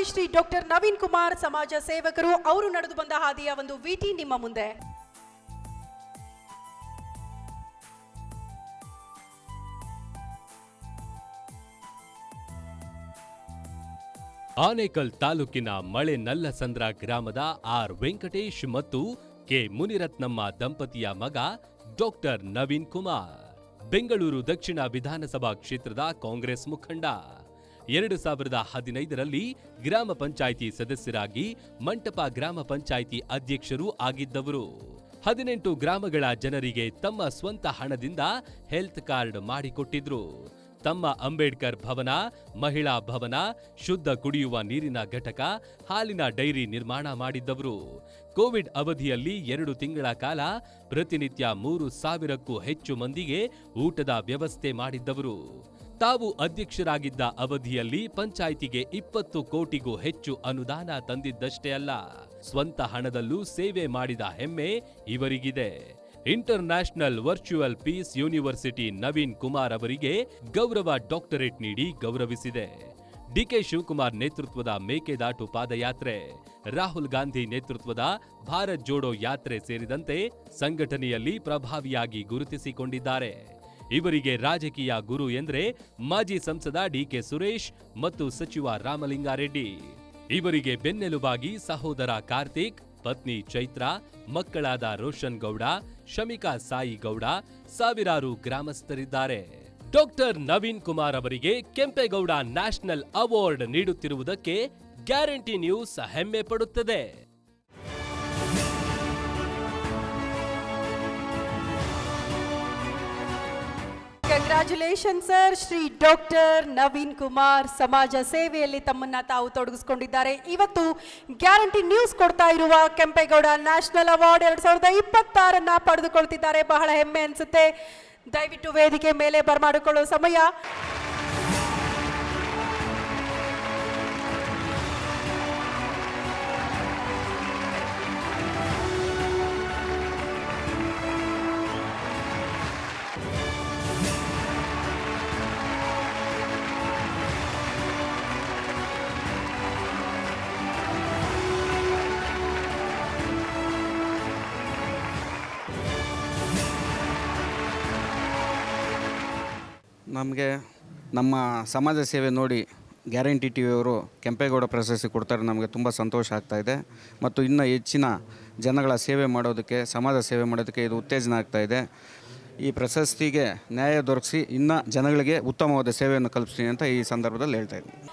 Shri doctor Naveen Kumar ಸಮಾಜ ಸೇವಕರು ಅವರು ನಡೆದು ಬಂದ ಹಾದಿಯ ಒಂದು ವಿಟಿ ನಿಮ್ಮ ಮುಂದೆ. ಆನೇಕಲ್ ತಾಲೂಕಿನ ಮಳೆ ನಲ್ಲಸಂದ್ರ ಗ್ರಾಮದ ಆರ್ ವೆಂಕಟೇಶ್ ಮತ್ತು ಕೆ ಮುನಿರತ್ನಮ್ಮ ದಂಪತಿಯ ಮಗ ಡಾಕ್ಟರ್ ನವೀನ್ ಕುಮಾರ್ ಬೆಂಗಳೂರು ದಕ್ಷಿಣ ವಿಧಾನಸಭಾ ಕ್ಷೇತ್ರದ ಕಾಂಗ್ರೆಸ್ ಮುಖಂಡ. 2015ರಲ್ಲಿ ಗ್ರಾಮ ಪಂಚಾಯಿತಿ ಸದಸ್ಯರಾಗಿ ಮಂಟಪ ಗ್ರಾಮ ಪಂಚಾಯಿತಿ ಅಧ್ಯಕ್ಷರೂ ಆಗಿದ್ದವರು. 18 ಗ್ರಾಮಗಳ ಜನರಿಗೆ ತಮ್ಮ ಸ್ವಂತ ಹಣದಿಂದ ಹೆಲ್ತ್ ಕಾರ್ಡ್ ಮಾಡಿಕೊಟ್ಟಿದ್ರು. ತಮ್ಮ ಅಂಬೇಡ್ಕರ್ ಭವನ, ಮಹಿಳಾ ಭವನ, ಶುದ್ಧ ಕುಡಿಯುವ ನೀರಿನ ಘಟಕ, ಹಾಲಿನ ಡೈರಿ ನಿರ್ಮಾಣ ಮಾಡಿದ್ದವರು. ಕೋವಿಡ್ ಅವಧಿಯಲ್ಲಿ 2 ತಿಂಗಳ ಕಾಲ ಪ್ರತಿನಿತ್ಯ 3,000ಕ್ಕೂ ಹೆಚ್ಚು ಮಂದಿಗೆ ಊಟದ ವ್ಯವಸ್ಥೆ ಮಾಡಿದ್ದವರು. ತಾವು ಅಧ್ಯಕ್ಷರಾಗಿದ್ದ ಅವಧಿಯಲ್ಲಿ ಪಂಚಾಯಿತಿಗೆ 20 ಕೋಟಿಗೂ ಹೆಚ್ಚು ಅನುದಾನ ತಂದಿದ್ದಷ್ಟೇ ಅಲ್ಲ, ಸ್ವಂತ ಹಣದಲ್ಲೂ ಸೇವೆ ಮಾಡಿದ ಹೆಮ್ಮೆ ಇವರಿಗಿದೆ. International virtual peace university Naveen Kumar ಅವರಿಗೆ ಗೌರವ ಡಾಕ್ಟರೇಟ್ ನೀಡಿ ಗೌರವಿಸಿದೆ. ಡಿಕೆ ಶಿವಕುಮಾರ್ ನೇತೃತ್ವದ ಮೇಕೆದಾಟು ಪಾದಯಾತ್ರೆ, ರಾಹುಲ್ ಗಾಂಧಿ ನೇತೃತ್ವದ ಭಾರತ್ ಜೋಡೋ ಯಾತ್ರೆ ಸೇರಿದಂತೆ ಸಂಘಟನೆಯಲ್ಲಿ ಪ್ರಭಾವಿಯಾಗಿ ಗುರುತಿಸಿಕೊಂಡಿದ್ದಾರೆ. ಇವರಿಗೆ ರಾಜಕೀಯ ಗುರು ಎಂದ್ರೆ ಮಾಜಿ ಸಂಸದ ಡಿಕೆ ಸುರೇಶ್ ಮತ್ತು ಸಚಿವ ರಾಮಲಿಂಗಾರೆಡ್ಡಿ. ಇವರಿಗೆ ಬೆನ್ನೆಲುಬಾಗಿ ಸಹೋದರ ಕಾರ್ತಿಕ್, ಪತ್ನಿ ಚೈತ್ರ, ಮಕ್ಕಳಾದ ರೋಷನ್ ಗೌಡ, ಶಮಿಕಾ ಸಾಯಿ ಗೌಡ, ಸಾವಿರಾರು ಗ್ರಾಮಸ್ಥರಿದ್ದಾರೆ. ಡಾಕ್ಟರ್ ನವೀನ್ ಕುಮಾರ್ ಅವರಿಗೆ ಕೆಂಪೇಗೌಡ ನ್ಯಾಷನಲ್ ಅವಾರ್ಡ್ ನೀಡುತ್ತಿರುವುದಕ್ಕೆ ಗ್ಯಾರಂಟಿ ನ್ಯೂಸ್ ಹೆಮ್ಮೆ ಪಡುತ್ತದೆ. Congratulation sir. Shri doctor Naveen Kumar ಸಮಾಜ ಸೇವೆಯಲ್ಲಿ ತಮ್ಮನ್ನ ತಾವು ತೊಡಗಿಸಿಕೊಂಡಿದ್ದಾರೆ. ಇವತ್ತು ಗ್ಯಾರಂಟಿ ನ್ಯೂಸ್ ಕೊಡ್ತಾ ಇರುವ ಕೆಂಪೇಗೌಡ ನ್ಯಾಷನಲ್ ಅವಾರ್ಡ್ 2026 ಪಡೆದುಕೊಳ್ತಿದ್ದಾರೆ. ಬಹಳ ಹೆಮ್ಮೆ ಅನ್ಸುತ್ತೆ. ದಯವಿಟ್ಟು ವೇದಿಕೆ ಮೇಲೆ ಬರಮಾಡಿಕೊಳ್ಳೋ ಸಮಯ. ನಮಗೆ ನಮ್ಮ ಸಮಾಜ ಸೇವೆ ನೋಡಿ ಗ್ಯಾರಂಟಿ ಟಿ ವಿಯವರು ಕೆಂಪೇಗೌಡ ಪ್ರಶಸ್ತಿ ಕೊಡ್ತಾರೆ. ನಮಗೆ ತುಂಬ ಸಂತೋಷ ಆಗ್ತಾಯಿದೆ ಮತ್ತು ಇನ್ನೂ ಹೆಚ್ಚಿನ ಜನಗಳ ಸೇವೆ ಮಾಡೋದಕ್ಕೆ, ಸಮಾಜ ಸೇವೆ ಮಾಡೋದಕ್ಕೆ ಇದು ಉತ್ತೇಜನ ಆಗ್ತಾಯಿದೆ. ಈ ಪ್ರಶಸ್ತಿಗೆ ನ್ಯಾಯ ದೊರಕಿಸಿ ಇನ್ನೂ ಜನಗಳಿಗೆ ಉತ್ತಮವಾದ ಸೇವೆಯನ್ನು ಕಲ್ಪಿಸ್ತೀನಿ ಅಂತ ಈ ಸಂದರ್ಭದಲ್ಲಿ ಹೇಳ್ತಾ ಇದ್ದೀನಿ.